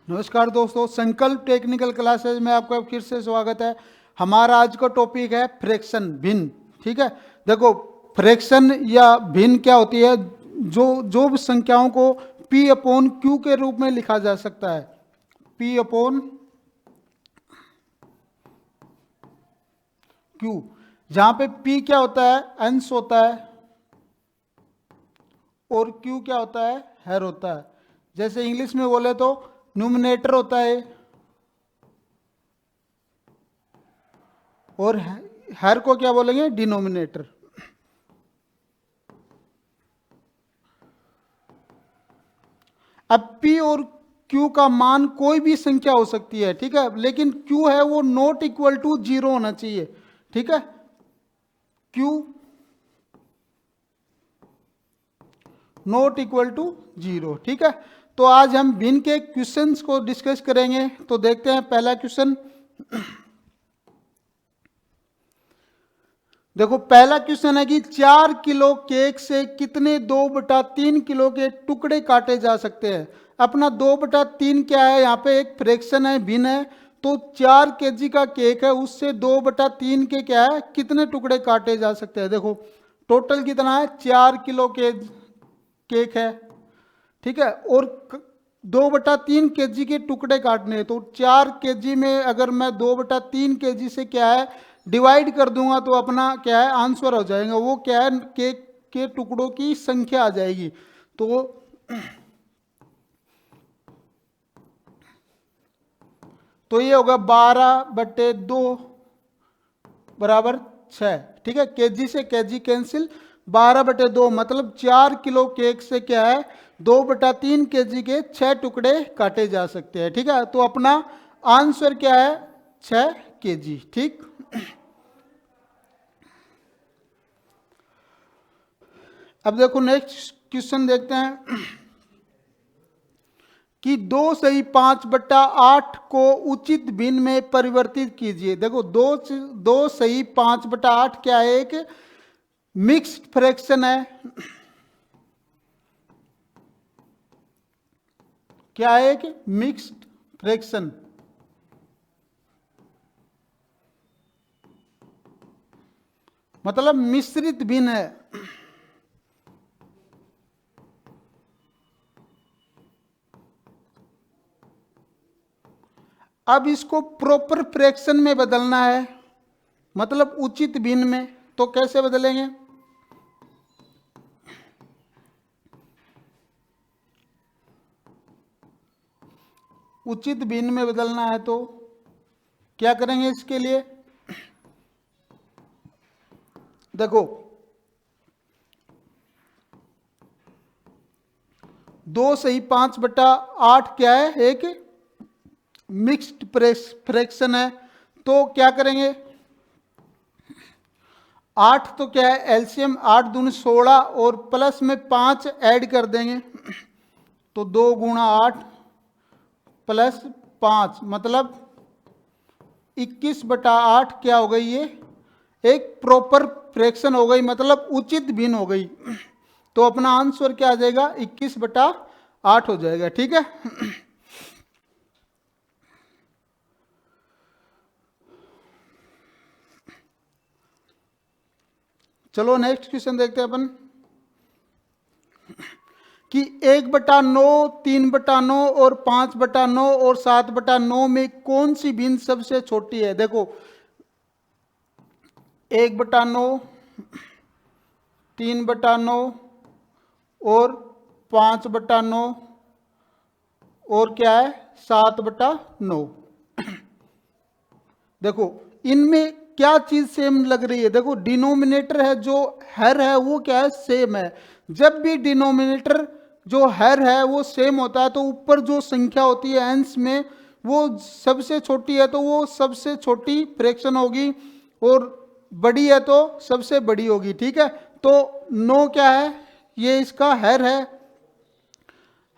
नमस्कार दोस्तों, संकल्प टेक्निकल क्लासेज में आपका फिर से स्वागत है। हमारा आज का टॉपिक है फ्रैक्शन, भिन्न। ठीक है, देखो फ्रैक्शन या भिन्न क्या होती है। जो जो भी संख्याओं को P अपॉन Q के रूप में लिखा जा सकता है। P अपॉन Q, जहां पे P क्या होता है, अंश होता है, और Q क्या होता है, हर होता है। जैसे इंग्लिश में बोले तो न्यूमरेटर होता है और हर को क्या बोलेंगे, डिनोमिनेटर। अब P और Q का मान कोई भी संख्या हो सकती है, ठीक है, लेकिन Q है वो नॉट इक्वल टू 0 होना चाहिए। ठीक है, Q नॉट इक्वल टू 0। ठीक है, तो आज हम भिन्न के क्वेश्चंस को डिस्कस करेंगे। तो देखते हैं पहला क्वेश्चन। देखो पहला क्वेश्चन है कि 4 किलो केक से कितने 2/3 किलो के टुकड़े काटे जा सकते हैं। अपना 2/3 क्या है, यहाँ पे एक फ्रैक्शन है, भिन्न है। तो 4 केजी का केक है, उससे 2/3 के क्या है, कितने टुकड़े काटे जा सकते हैं। देखो टोटल कितना है, 4 किलो के केक है, ठीक है, और 2/3 केजी के टुकड़े काटने हैं। तो 4 केजी में अगर मैं 2/3 केजी से क्या है डिवाइड कर दूंगा तो अपना क्या है आंसर हो जाएगा। वो क्या है, केक के टुकड़ों की संख्या आ जाएगी। तो ये होगा 12/2 बराबर 6। ठीक है, केजी से केजी कैंसिल, 12/2 मतलब 4 किलो केक से क्या है 2/3 केजी के 6 टुकड़े काटे जा सकते हैं। ठीक है, तो अपना आंसर क्या है, 6 केजी। ठीक, अब देखो नेक्स्ट क्वेश्चन देखते हैं कि 2 सही 5/8 को उचित भिन्न में परिवर्तित कीजिए। देखो 2 सही 5/8 क्या है, एक मिक्स्ड फ्रैक्शन है। क्या है, एक मिक्स्ड फ्रैक्शन। मतलब मिश्रित भिन्न है। अब इसको प्रॉपर फ्रैक्शन में बदलना है, मतलब उचित भिन्न में। तो कैसे बदलेंगे, उचित भिन्न में बदलना है तो क्या करेंगे इसके लिए। देखो 2 सही 5/8 क्या है, एक मिक्स्ड फ्रैक्शन है। तो क्या करेंगे, 8 तो क्या है एलसीएम, 8 दूनी 16 और प्लस में 5 ऐड कर देंगे। तो 2 गुणा 8 प्लस 5 मतलब 21/8 क्या हो गई, ये एक प्रॉपर फ्रैक्शन हो गई, मतलब उचित भिन्न हो गई। तो अपना आंसर क्या आ जाएगा, 21/8 हो जाएगा। ठीक है, चलो नेक्स्ट क्वेश्चन देखते हैं अपन कि 1/9, 3/9 और 5/9 और 7/9 में कौन सी भिन्न सबसे छोटी है। देखो 1/9, 3/9 और 5/9 और क्या है 7/9। देखो इनमें क्या चीज सेम लग रही है। देखो डिनोमिनेटर है जो हर है वो क्या है, सेम है। जब भी डिनोमिनेटर जो हर है वो सेम होता है तो ऊपर जो संख्या होती है अंश में वो सबसे छोटी है तो वो सबसे छोटी फ्रैक्शन होगी, और बड़ी है तो सबसे बड़ी होगी। ठीक है, तो 9 क्या है, ये इसका हर है।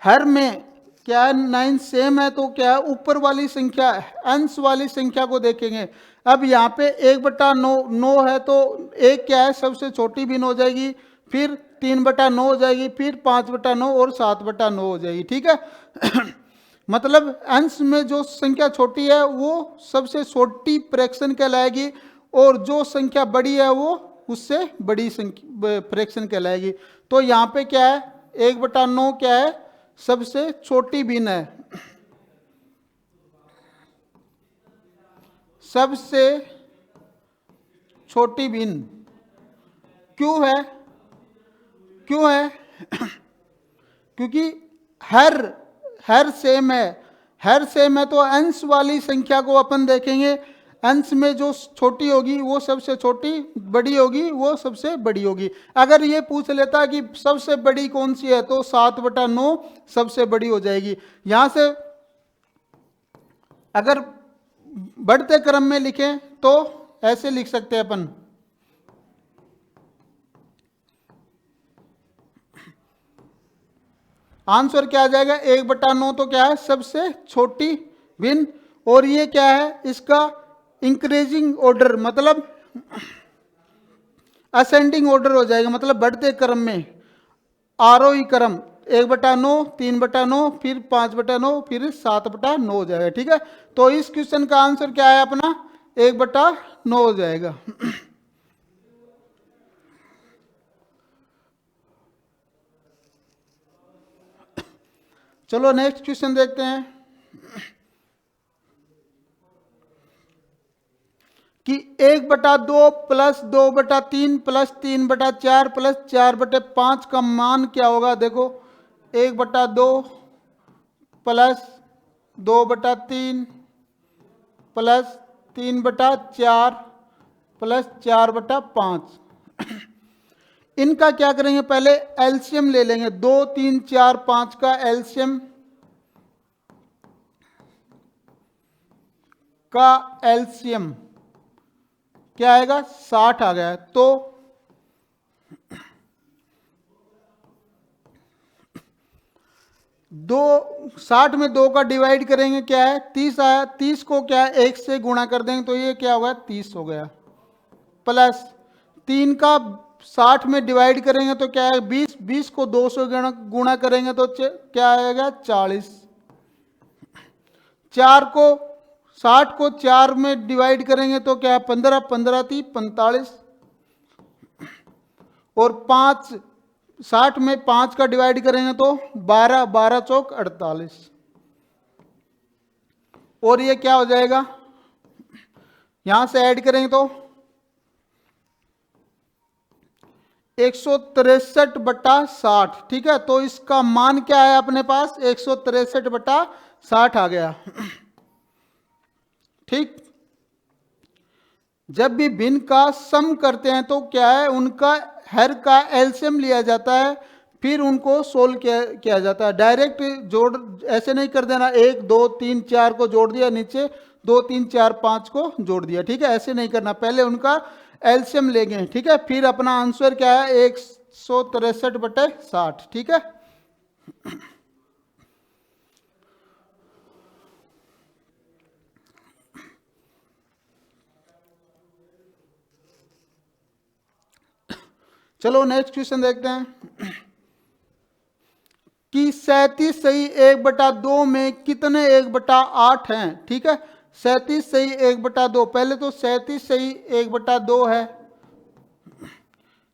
हर में क्या है 9 सेम है तो क्या है ऊपर वाली संख्या अंश वाली संख्या को देखेंगे। अब यहाँ पे 1/9 है तो एक क्या है सबसे छोटी भिन्न हो जाएगी, फिर 3/9 हो जाएगी, फिर 5/9 और 7/9 हो जाएगी। ठीक है मतलब अंश में जो संख्या छोटी है वो सबसे छोटी फ्रैक्शन कहलाएगी, और जो संख्या बड़ी है वो उससे बड़ी संख्या फ्रैक्शन कहलाएगी। तो यहाँ पे क्या है, 1/9 क्या है, सबसे छोटी भिन्न है, सबसे छोटी भिन्न। क्यों है, क्यों है क्योंकि हर सेम है, हर सेम है तो अंश वाली संख्या को अपन देखेंगे, अंश में जो छोटी होगी वो सबसे छोटी, बड़ी होगी वो सबसे बड़ी होगी। अगर ये पूछ लेता कि सबसे बड़ी कौन सी है तो 7/9 सबसे बड़ी हो जाएगी। यहां से अगर बढ़ते क्रम में लिखें तो ऐसे लिख सकते हैं अपन, आंसर क्या आ जाएगा, 1/9 तो क्या है, सबसे छोटी भिन्न, और ये क्या है, इसका इंक्रीजिंग ऑर्डर, मतलब असेंडिंग ऑर्डर हो जाएगा, मतलब बढ़ते क्रम में, आरोही क्रम, 1/9, 3/9, फिर 5/9, फिर 7/9 हो जाएगा। ठीक है, तो इस क्वेश्चन का आंसर क्या है अपना, 1/9 हो जाएगा। चलो नेक्स्ट क्वेश्चन देखते हैं कि 1/2 प्लस 2/3 प्लस 3/4 प्लस 4/5 का मान क्या होगा। देखो 1/2 प्लस 2/3 प्लस 3/4 प्लस 4/5, इनका क्या करेंगे, पहले एलसीएम ले लेंगे, 2 3 4 5 का एलसीएम क्या आएगा, 60 आ गया है। तो 60 में 2 का डिवाइड करेंगे, क्या है 30 आया, 30 को क्या है 1 से गुणा कर देंगे तो ये क्या होगा 30 हो गया, प्लस 3 का 60 में डिवाइड करेंगे तो क्या है 20, 20 को 2 से गुणा करेंगे तो क्या आएगा 40, 60 को 4 में डिवाइड करेंगे तो क्या है 15, 15 थी 45, और 60 में 5 का डिवाइड करेंगे तो 12, 12 चौक 48, और ये क्या हो जाएगा, यहां से ऐड करेंगे तो 163/60। ठीक है, तो इसका मान क्या है अपने पास, 163/60 आ गया। ठीक, जब भी भिन्न का सम करते हैं तो क्या है, उनका हर का एलसीएम लिया जाता है, फिर उनको सोल्व किया जाता है। डायरेक्ट जोड़ ऐसे नहीं कर देना, 1 2 3 4 को जोड़ दिया, नीचे 2 3 4 5 को जोड़ दिया। ठीक है, ऐसे नहीं करना, पहले उनका एलसीएम लेंगे। ठीक है, फिर अपना आंसर क्या है 163/60। ठीक है, चलो नेक्स्ट क्वेश्चन देखते हैं कि 37 सही 1/2 में कितने 1/8 हैं। ठीक है, 37 सही 1/2, पहले तो 37 सही 1/2 है,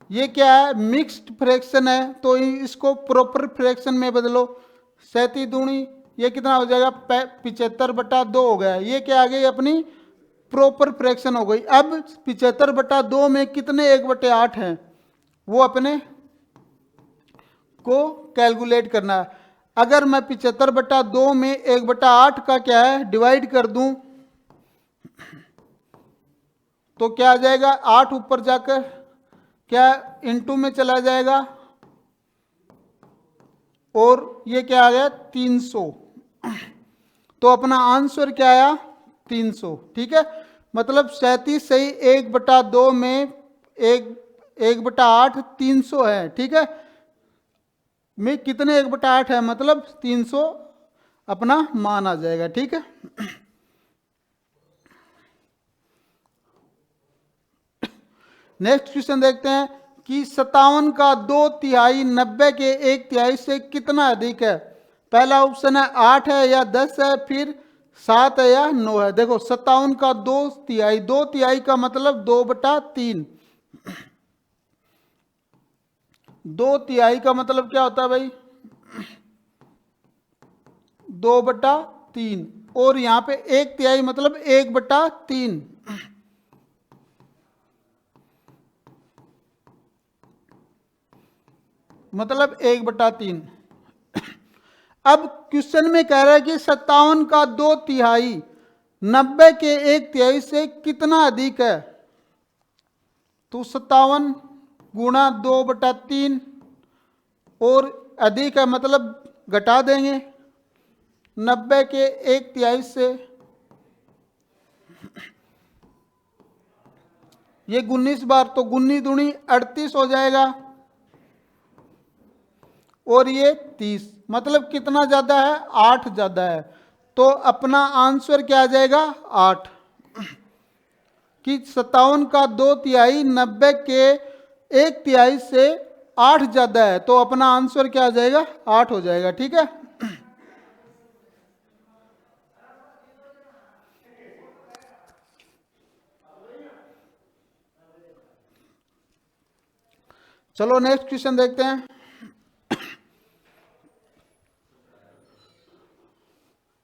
ये क्या है मिक्स्ड फ्रैक्शन है, तो इसको प्रॉपर फ्रैक्शन में बदलो, 37 दूनी ये कितना हो जाएगा 75/2 हो गया, ये क्या आ गई अपनी प्रॉपर फ्रैक्शन हो गई। अब 75/2 में कितने 1/8 हैं वो अपने को कैलकुलेट करना है। अगर मैं 75/2 में 1/8 का क्या है डिवाइड कर दूं तो क्या आ जाएगा, 8 ऊपर जाकर क्या इनटू में चला जाएगा, और ये क्या आ गया 300, तो अपना आंसर क्या आया 300। ठीक है, मतलब 37 सही 1/2 में 1/8 300 है। ठीक है, में कितने 1/8 है, मतलब 300 अपना मान आ जाएगा। ठीक है, नेक्स्ट क्वेश्चन देखते हैं कि 57 का 2/3 90 के 1/3 से कितना अधिक है। पहला ऑप्शन है 8 है या 10 है, फिर 7 है या 9 है। देखो 57 का 2/3, 2/3 का मतलब 2/3, 2/3 का मतलब क्या होता है भाई, 2/3, और यहां पे 1/3 मतलब 1/3, मतलब 1/3। अब क्वेश्चन में कह रहा है कि 57 का 2/3 90 के 1/3 से कितना अधिक है। तो 57 गुणा 2/3 और अधिक है मतलब घटा देंगे 90 के 1/3 से, ये 19 बार, तो 19 दूनी 38 हो जाएगा, और ये 30, मतलब कितना ज्यादा है, 8 ज्यादा है। तो अपना आंसर क्या आ जाएगा, 8, कि 57 का 2/3 90 के 1/3 से 8 ज्यादा है, तो अपना आंसर क्या आ जाएगा, 8 हो जाएगा। ठीक है, चलो नेक्स्ट क्वेश्चन देखते हैं।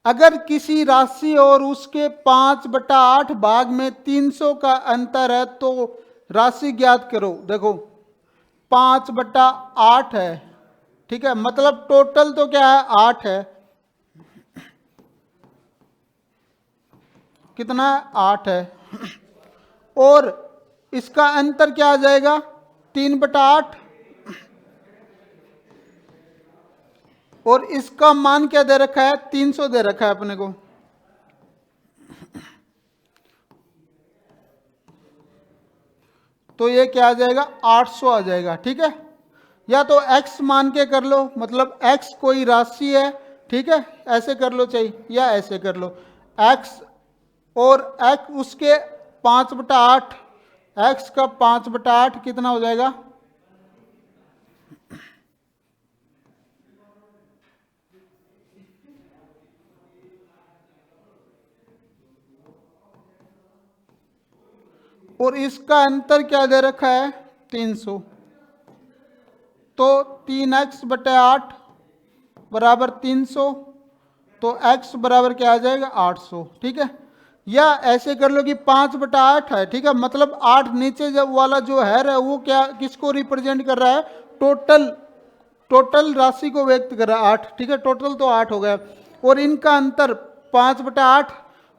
अगर किसी राशि और उसके 5/8 भाग में 300 का अंतर है तो राशि ज्ञात करो। देखो 5/8 है, ठीक है, मतलब टोटल तो क्या है, 8 है, कितना 8 है, और इसका अंतर क्या आ जाएगा, 3/8, और इसका मान क्या दे रखा है, 300 दे रखा है अपने को। तो ये क्या आ जाएगा, 800 आ जाएगा। ठीक है, या तो x मान के कर लो, मतलब x कोई राशि है, ठीक है, ऐसे कर लो चाहिए, या ऐसे कर लो, x और x उसके 5/8, x का 5/8 कितना हो जाएगा, और इसका अंतर क्या दे रखा है, 300, तो 3x/8 बराबर 300, तो x बराबर क्या आ जाएगा, 800। ठीक है, या ऐसे कर लो कि 5/8 है, ठीक है, मतलब 8 नीचे जब वाला जो है वो क्या किसको रिप्रेजेंट कर रहा है, टोटल राशि को व्यक्त कर रहा है, 8, ठीक है, टोटल तो 8 हो गया, और इनका अंतर 5/8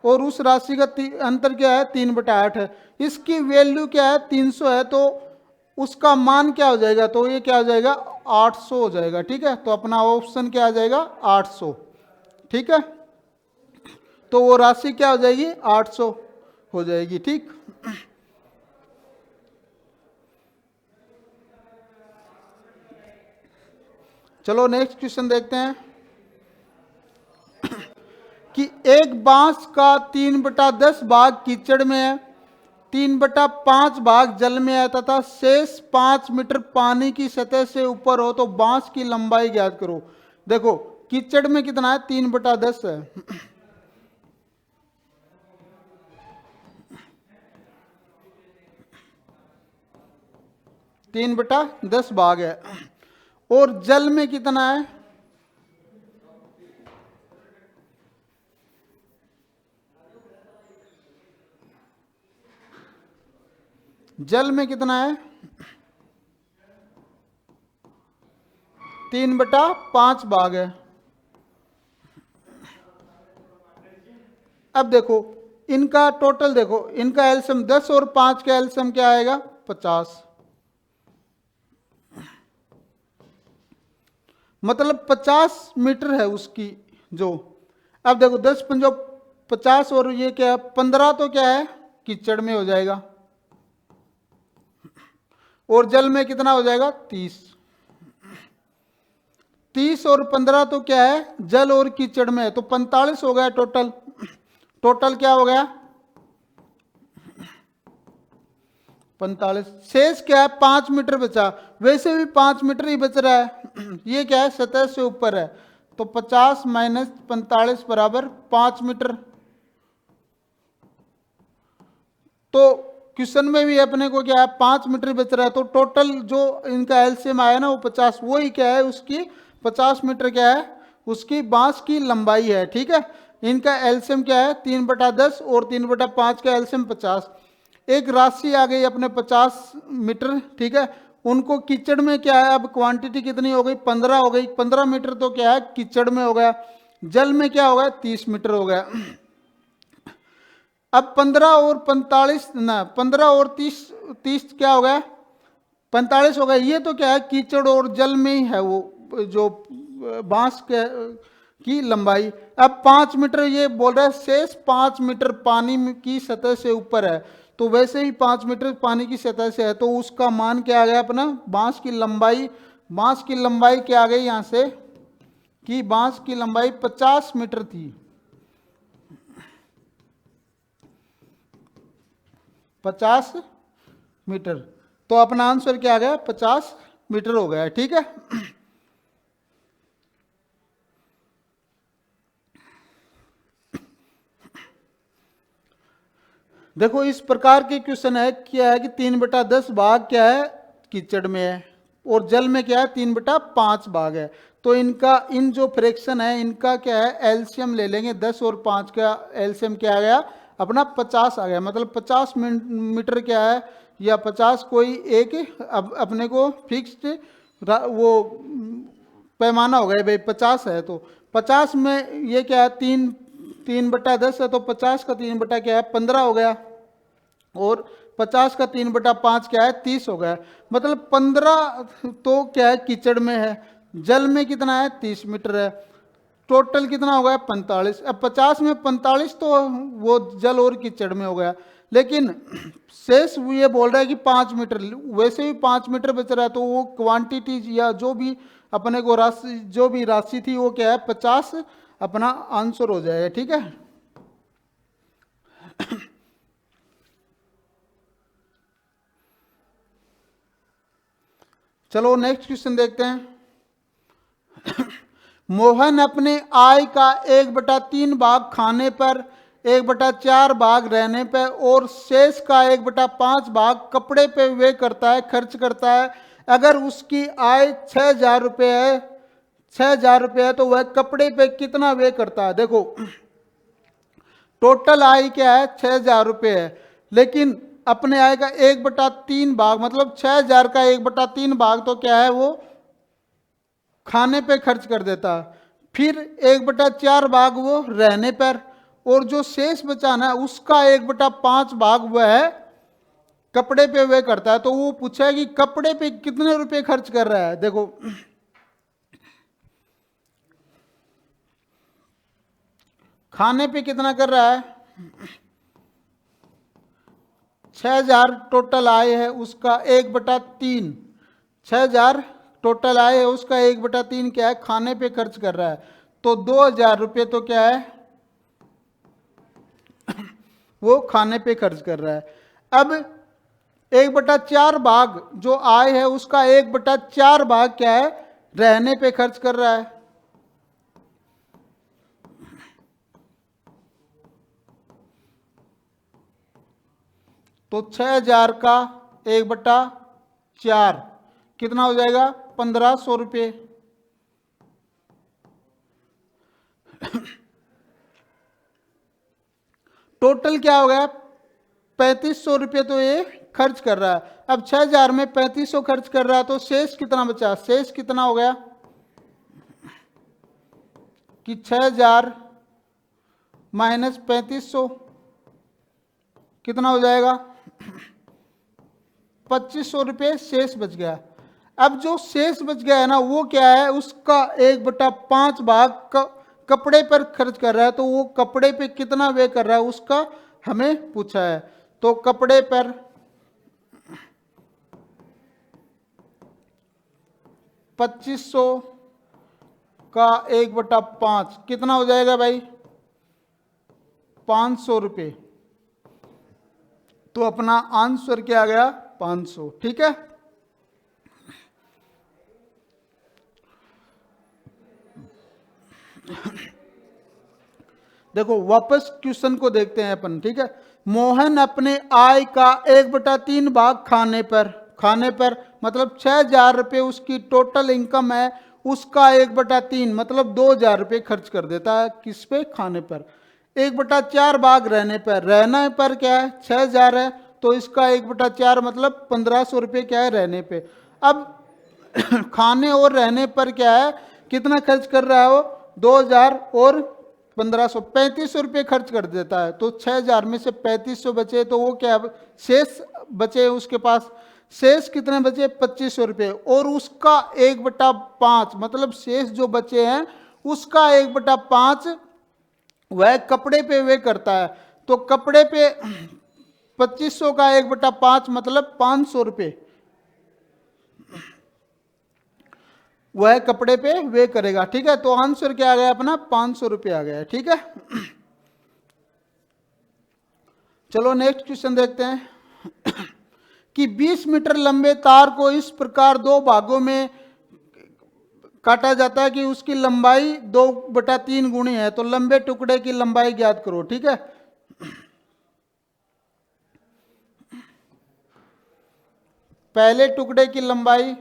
और उस राशि का अंतर क्या है, 3/8 है, इसकी वैल्यू क्या है, 300 है, तो उसका मान क्या हो जाएगा, तो ये क्या हो जाएगा, 800 हो जाएगा। ठीक है, तो अपना ऑप्शन क्या आ जाएगा, 800। ठीक है, तो वो राशि क्या हो जाएगी, 800 हो जाएगी। ठीक, चलो नेक्स्ट क्वेश्चन देखते हैं कि एक बांस का 3/10 भाग कीचड़ में है, 3/5 भाग जल में है तथा शेष 5 मीटर पानी की सतह से ऊपर हो तो बांस की लंबाई ज्ञात करो। देखो कीचड़ में कितना है, 3/10 है, 3/10 भाग है, और जल में कितना है, जल में कितना है, 3/5 भाग है। अब देखो इनका टोटल देखो, इनका एलसीएम 10 और 5 का एलसीएम क्या आएगा, 50, मतलब 50 मीटर है उसकी जो। अब देखो 10×5 50, और ये क्या है 15, तो क्या है कीचड़ में हो जाएगा, और जल में कितना हो जाएगा, 30, 30 और 15 तो क्या है, जल और कीचड़ में है, तो 45 हो गया टोटल। टोटल क्या हो गया, 45, शेष क्या है, 5 मीटर बचा, वैसे भी 5 मीटर ही बच रहा है, ये क्या है सतह से ऊपर है, तो 50 माइनस 45 बराबर 5 मीटर। तो क्वेश्चन में भी अपने को क्या है 5 मीटर बच रहा है, तो टोटल जो इनका एलसीएम आया ना वो 50, वो ही क्या है उसकी 50 मीटर क्या है उसकी बांस की लंबाई है। ठीक है, इनका एलसीएम क्या है 3/10 और 3/5 का एलसीएम 50। एक राशि आ गई अपने 50 मीटर। ठीक है, उनको कीचड़ में क्या है अब क्वांटिटी कितनी हो गई 15 हो गई। 15 मीटर तो क्या है कीचड़ में हो गया, जल में क्या हो गया 30 मीटर हो गया। अब 15 और 45 ना 15 और 30 30 क्या हो गया 45 हो गया। ये तो क्या है कीचड़ और जल में ही है वो जो बांस के की लंबाई। अब 5 मीटर ये बोल रहा है शेष 5 मीटर पानी की सतह से ऊपर है, तो वैसे ही 5 मीटर पानी की सतह से है, तो उसका मान क्या आ गया अपना बांस की लंबाई। बांस की लंबाई क्या आ गई यहां से कि बांस की लंबाई 50 मीटर थी। 50 मीटर, तो अपना आंसर क्या आ गया 50 मीटर हो गया। ठीक है, देखो इस प्रकार के क्वेश्चन है क्या है कि 3/10 भाग क्या है कीचड़ में है और जल में क्या है 3/5 भाग है। तो इनका इन जो फ्रैक्शन है इनका क्या है एलसीएम ले लेंगे। 10 और 5 का एलसीएम क्या आ गया अपना 50 आ गया। मतलब 50 मीटर क्या है या 50 कोई एक अपने को फिक्स्ड वो पैमाना हो गया भाई 50 है, तो 50 में ये क्या है 3/10 है, तो 50 का 3 बटा क्या है 15 हो गया और 50 का 3/5 क्या है 30 हो गया। मतलब 15 तो क्या है कीचड़ में है, जल में कितना है 30 मीटर है, टोटल कितना हो गया 45। अब 50 में 45 तो वो जल और कीचड़ में हो गया, लेकिन शेष ये बोल रहा है कि 5 मीटर, वैसे भी 5 मीटर बच रहा है, तो वो क्वांटिटी या जो भी अपने को राशि जो भी राशि थी वो क्या है 50 अपना आंसर हो जाएगा। ठीक है, चलो नेक्स्ट क्वेश्चन देखते हैं। मोहन अपने आय का 1/3 भाग खाने पर, 1/4 भाग रहने पर और शेष का 1/5 भाग कपड़े पे वे करता है खर्च करता है। अगर उसकी आय 6,000 रुपये है 6,000 रुपये है तो वह कपड़े पे कितना वे करता है। देखो टोटल आय क्या है 6,000 रुपये है, लेकिन अपने आय का 1/3 भाग मतलब 6,000 का 1/3 भाग तो क्या है वो खाने पे खर्च कर देता है, फिर 1/4 भाग वो रहने पर, और जो शेष बचाना है उसका 1/5 भाग वह है कपड़े पे वे करता है। तो वो पूछा है कि कपड़े पे कितने रुपए खर्च कर रहा है। देखो खाने पे कितना कर रहा है 6,000 टोटल आय है उसका 1/3, 6,000 टोटल आय है उसका 1/3 क्या है खाने पे खर्च कर रहा है, तो 2,000 रुपये तो क्या है वो खाने पे खर्च कर रहा है। अब 1/4 भाग जो आय है उसका 1/4 भाग क्या है रहने पे खर्च कर रहा है, तो 6,000 का 1/4 कितना हो जाएगा 1,500 रुपये। टोटल क्या हो गया 3,500 रुपये तो ये खर्च कर रहा है। अब 6,000 में 3,500 खर्च कर रहा है तो शेष कितना बचा, शेष कितना हो गया कि 6,000 माइनस 3,500 कितना हो जाएगा 2,500 रुपये शेष बच गया। अब जो शेष बच गया है ना वो क्या है उसका 1/5 भाग कपड़े पर खर्च कर रहा है, तो वो कपड़े पे कितना वे कर रहा है उसका हमें पूछा है। तो कपड़े पर 2,500 का 1/5 कितना हो जाएगा भाई 500 रुपये, तो अपना आंसर क्या आ गया 500। ठीक है, देखो वापस क्वेश्चन को देखते हैं अपन, ठीक है। मोहन अपने आय का 1/3 भाग खाने पर मतलब 6,000 रुपये उसकी टोटल इनकम है, उसका 1/3 मतलब 2,000 रुपये खर्च कर देता है किस पे, खाने पर। 1/4 भाग रहने पर क्या है 6,000 है, तो इसका 1/4 मतलब 1,500 रुपये क्या है रहने पे। अब खाने और रहने पर क्या है कितना खर्च कर रहा है वो, 2,000 और 1,500, 3,500 रुपये खर्च कर देता है। तो 6,000 में से 3,500 बचे, तो वो क्या शेष बचे उसके पास, शेष कितने बचे 2,500 रुपये, और उसका 1/5 मतलब शेष जो बचे हैं उसका 1/5 वह कपड़े पे वे करता है। तो कपड़े पे 2,500 का 1/5 मतलब 500 रुपये वह कपड़े पे वे करेगा, ठीक है। तो आंसर क्या आ गया अपना 500 रुपये आ गया, ठीक है। चलो नेक्स्ट क्वेश्चन देखते हैं कि 20 मीटर लंबे तार को इस प्रकार 2 भागों में काटा जाता है कि उसकी लंबाई 2/3 गुनी है, तो लंबे टुकड़े की लंबाई ज्ञात करो, ठीक है। पहले टुकड़े की लंबाई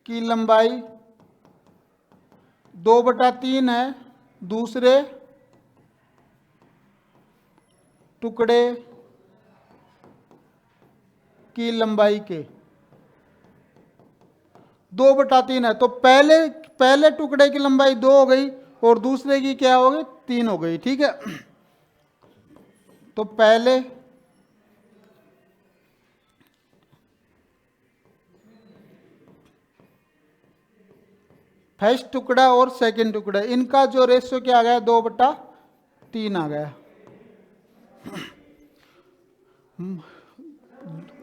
की लंबाई 2/3 है, दूसरे टुकड़े की लंबाई के 2/3 है। तो पहले टुकड़े की लंबाई 2 हो गई और दूसरे की क्या हो गई 3 हो गई, ठीक है। तो पहले फर्स्ट टुकड़ा और सेकंड टुकड़ा इनका जो रेशियो क्या आ गया 2/3 आ गया,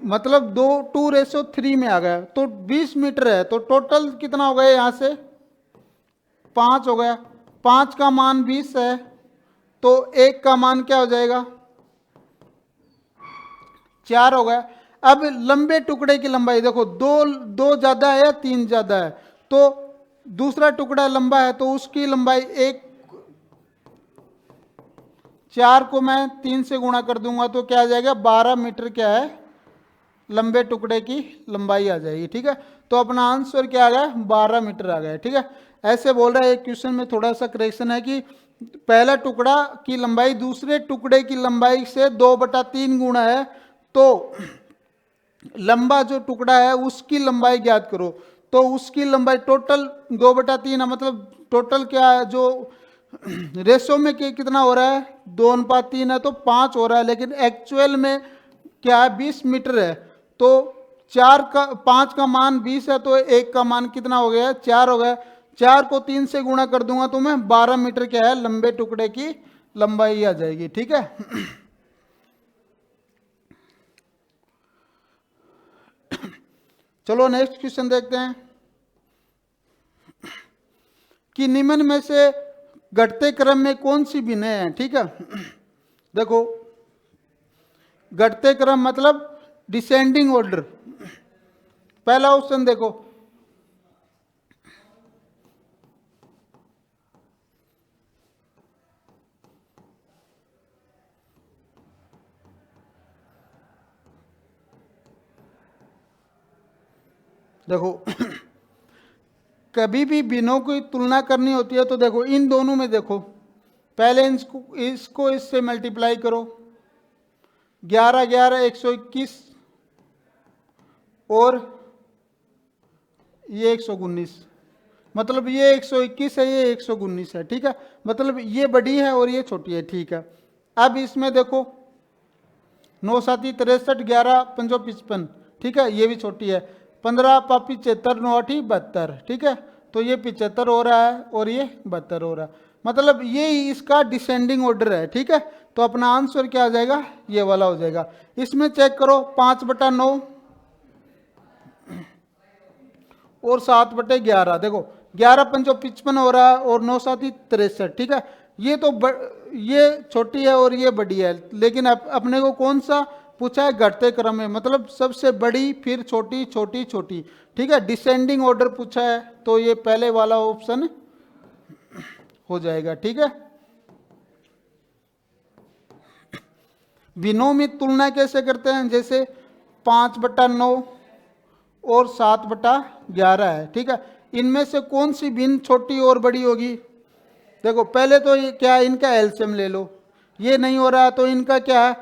मतलब 2:3 में आ गया। तो 20 मीटर है, तो टोटल कितना हो गया यहां से 5 हो गया, 5 का मान 20 है, तो 1 का मान क्या हो जाएगा 4 हो गया। अब लंबे टुकड़े की लंबाई देखो, दो ज्यादा है या 3 ज्यादा है, तो दूसरा टुकड़ा लंबा है तो उसकी लंबाई 4 को मैं 3 से गुणा कर दूंगा तो क्या आ जाएगा 12 मीटर क्या है लंबे टुकड़े की लंबाई आ जाएगी, ठीक है। तो अपना आंसर क्या आ गया 12 मीटर आ गया, ठीक है। ऐसे बोल रहा है एक क्वेश्चन में थोड़ा सा करेक्शन है कि पहला टुकड़ा की लंबाई दूसरे टुकड़े की लंबाई से 2/3 गुणा है, तो लंबा जो टुकड़ा है उसकी लंबाई ज्ञात करो। तो उसकी लंबाई टोटल 2/3 है, मतलब टोटल क्या है जो रेशो में कितना हो रहा है 2:3 है, तो 5 हो रहा है, लेकिन एक्चुअल में क्या है 20 मीटर है। तो 5 का मान 20 है, तो 1 का मान कितना हो गया 4 हो गया। 4 को 3 से गुणा कर दूंगा तो मैं 12 मीटर क्या है लंबे टुकड़े की लंबाई आ जाएगी, ठीक है। चलो नेक्स्ट क्वेश्चन देखते हैं कि निम्न में से घटते क्रम में कौन सी भिन्न है, ठीक है। देखो घटते क्रम मतलब डिसेंडिंग ऑर्डर। पहला ऑप्शन देखो, देखो कभी भी भिन्नों की तुलना करनी होती है तो देखो इन दोनों में देखो, पहले इसको इससे मल्टीप्लाई करो, 11 11 121 और ये 119, मतलब ये 121 है ये 119 है, ठीक है। मतलब ये बड़ी है और ये छोटी है, ठीक है। अब इसमें देखो 9 7 63 11 5 55, ठीक है, ये भी छोटी है। 15 पापी 73 9 8 72, ठीक है। तो ये 75 हो रहा है और ये 72 हो रहा है, मतलब ये इसका डिसेंडिंग ऑर्डर है, ठीक है। तो अपना आंसर क्या आ जाएगा ये वाला हो जाएगा। इसमें चेक करो 5/9 और 7/11, देखो 11 5 55 हो रहा है और 9 7 63, ठीक है। ये तो ये छोटी है और ये बड़ी है, लेकिन अपने को कौन सा पूछा है घटते क्रम में, मतलब सबसे बड़ी फिर छोटी छोटी छोटी, ठीक है, डिसेंडिंग ऑर्डर पूछा है तो ये पहले वाला ऑप्शन हो जाएगा, ठीक है। भिन्नों में तुलना कैसे करते हैं, जैसे 5/9 और 7/11 है, ठीक है, इनमें से कौन सी भिन्न छोटी और बड़ी होगी। देखो पहले तो ये क्या है, इनका एलसीएम ले लो, ये नहीं हो रहा है तो इनका क्या है,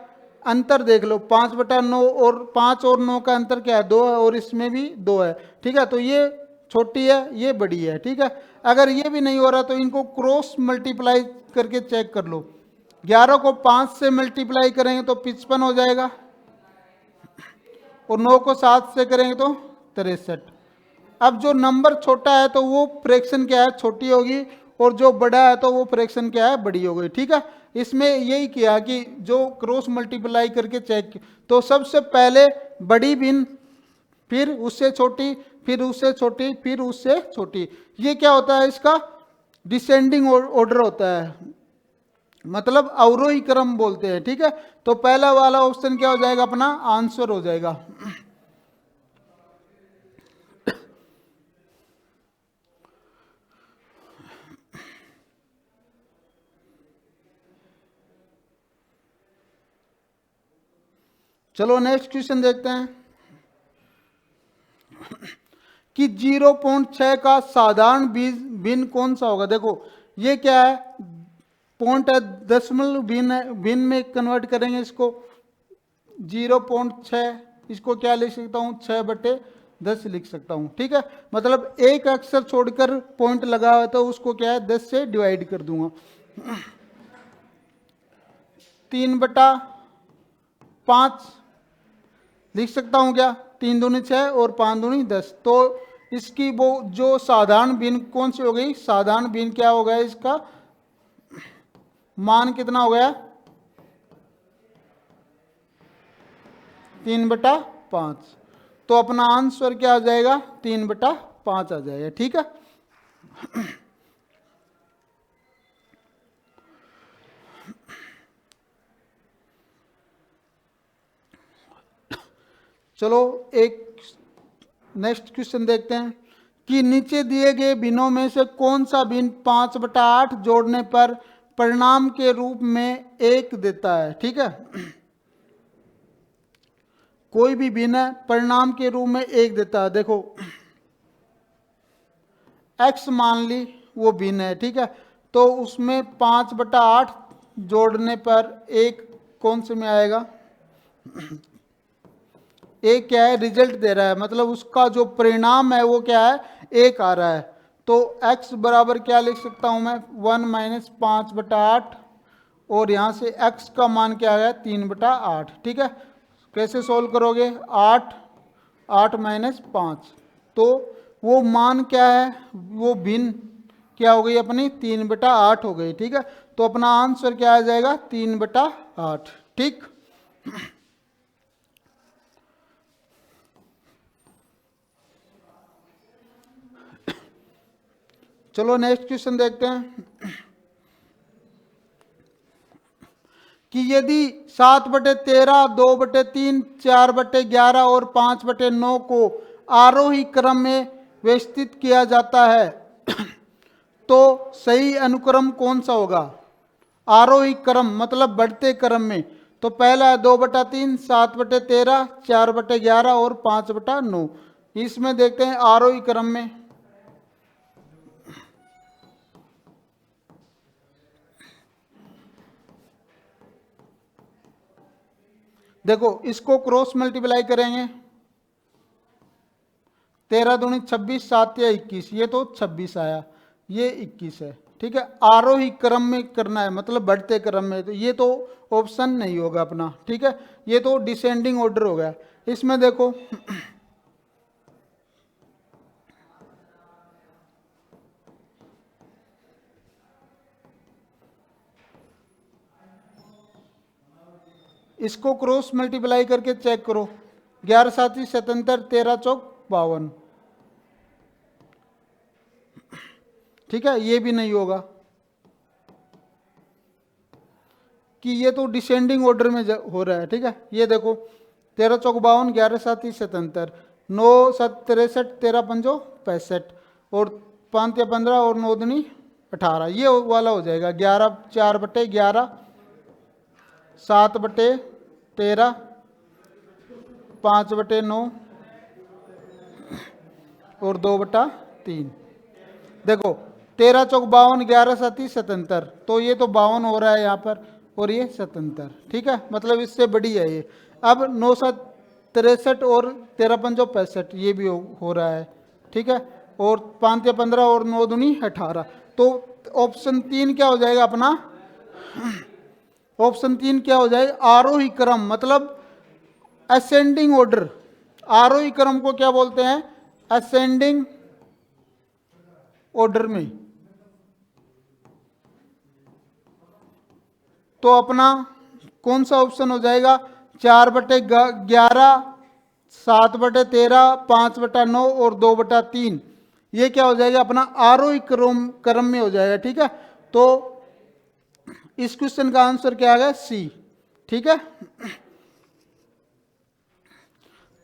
अंतर देख लो, 5/9 और 5 और 9 का अंतर क्या है, 2 है, और इसमें भी 2 है, ठीक है, तो ये छोटी है ये बड़ी है, ठीक है। अगर ये भी नहीं हो रहा तो इनको क्रॉस मल्टीप्लाई करके चेक कर लो, 11 को 5 से मल्टीप्लाई करेंगे तो 55 हो जाएगा, और 9 को 7 से करेंगे तो 63। अब जो नंबर छोटा है तो वो फ्रैक्शन क्या है, छोटी होगी, और जो बड़ा है तो वो फ्रैक्शन क्या है, बड़ी हो गई, ठीक है। इसमें यही किया कि जो क्रॉस मल्टीप्लाई करके चेक, तो सबसे पहले बड़ी भिन्न, फिर उससे छोटी, फिर उससे छोटी, फिर उससे छोटी, ये क्या होता है, इसका डिसेंडिंग ऑर्डर होता है, मतलब अवरोही क्रम बोलते हैं, ठीक है। तो पहला वाला ऑप्शन क्या हो जाएगा, अपना आंसर हो जाएगा। चलो नेक्स्ट क्वेश्चन देखते हैं कि 0.6 का साधारण भिन्न कौन सा होगा। देखो ये क्या है, पॉइंट है, दशमलव भिन्न है, भिन्न में कन्वर्ट करेंगे इसको, 0.6, इसको क्या लिख सकता हूँ, 6/10 लिख सकता हूँ, ठीक है। मतलब एक अक्षर छोड़कर पॉइंट लगा हुआ तो उसको क्या है, 10 से डिवाइड कर दूंगा। 3/5 लिख सकता हूं क्या, 3 दूनी 6 और 5 दूनी 10, तो इसकी वो जो साधारण भिन्न कौन सी हो गई, साधारण भिन्न क्या हो गया, इसका मान कितना हो गया, 3/5, तो अपना आंसर क्या आ जाएगा, 3/5 आ जाएगा, ठीक है। चलो एक नेक्स्ट क्वेश्चन देखते हैं कि नीचे दिए गए भिन्नों में से कौन सा भिन्न 5/8 जोड़ने पर परिणाम के रूप में 1 देता है, ठीक है। कोई भी भिन्न है, परिणाम के रूप में 1 देता है। देखो x मान ली वो भिन्न है, ठीक है, तो उसमें 5/8 जोड़ने पर 1 कौन से में आएगा, एक क्या है, रिजल्ट दे रहा है, मतलब उसका जो परिणाम है वो क्या है, 1 आ रहा है, तो x बराबर क्या लिख सकता हूं मैं, 1 - 5/8, और यहां से x का मान क्या आ गया, 3/8, ठीक है। कैसे सोल्व करोगे, 8 -5, तो वो मान क्या है, वो भिन्न क्या हो गई अपनी, 3/8 हो गई, ठीक है। तो अपना आंसर क्या आ जाएगा, 3/8, ठीक। चलो नेक्स्ट क्वेश्चन देखते हैं कि यदि 7/13, 2/3, 4/11 और 5/9 को आरोही क्रम में व्यवस्थित किया जाता है तो सही अनुक्रम कौन सा होगा। आरोही क्रम मतलब बढ़ते क्रम में, तो पहला है 2/3, 7/13, 4/11 और 5/9। इसमें देखते हैं आरोही क्रम में, देखो इसको क्रॉस मल्टीप्लाई करेंगे, 13 दूनी 26, 7 या 21, ये तो 26 आया, ये 21 है, ठीक है। आरोही क्रम में करना है, मतलब बढ़ते क्रम में, तो ये तो ऑप्शन नहीं होगा अपना, ठीक है, ये तो डिसेंडिंग ऑर्डर हो गया। इसमें देखो इसको क्रॉस मल्टीप्लाई करके चेक करो, 11 7 77, 13 चौक 52, ठीक है, ये भी नहीं होगा। कि ये तो डिसेंडिंग ऑर्डर में हो रहा है, ठीक है। ये देखो 13 चौक 52, 11 7 77, 9 7 63, 13 5 65 और 5 या 15 और 9 दूनी 18, ये वाला हो जाएगा 11 4 बटे 11, 7 बटे 13, 5 बटे 9 और 2 बटा 3। देखो 13 चौक 52, 11 7 77, तो ये तो 52 हो रहा है यहाँ पर और ये 77, ठीक है, मतलब इससे बड़ी है ये। अब 9 7 63 और 13 5 65, ये भी हो रहा है, ठीक है, और 5 या 15 और 9 दूनी 18, तो ऑप्शन 3 क्या हो जाएगा अपना, ऑप्शन 3 क्या हो जाएगा, आरोही क्रम, मतलब असेंडिंग ऑर्डर। आरोही क्रम को क्या बोलते हैं, असेंडिंग ऑर्डर में। तो अपना कौन सा ऑप्शन हो जाएगा, 4 बटे 11, 7 बटे 13, 5 बटा 9 और 2 बटा 3, ये क्या हो जाएगा अपना आरोही क्रम में हो जाएगा, ठीक है। तो इस क्वेश्चन का आंसर क्या आ गया, सी, ठीक है।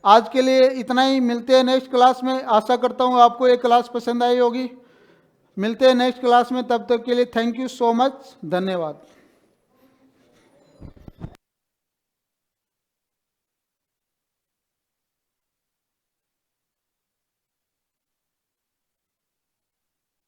आज के लिए इतना ही, मिलते हैं नेक्स्ट क्लास में। आशा करता हूँ आपको ये क्लास पसंद आई होगी। मिलते हैं नेक्स्ट क्लास में, तब तक के लिए थैंक यू सो मच, धन्यवाद।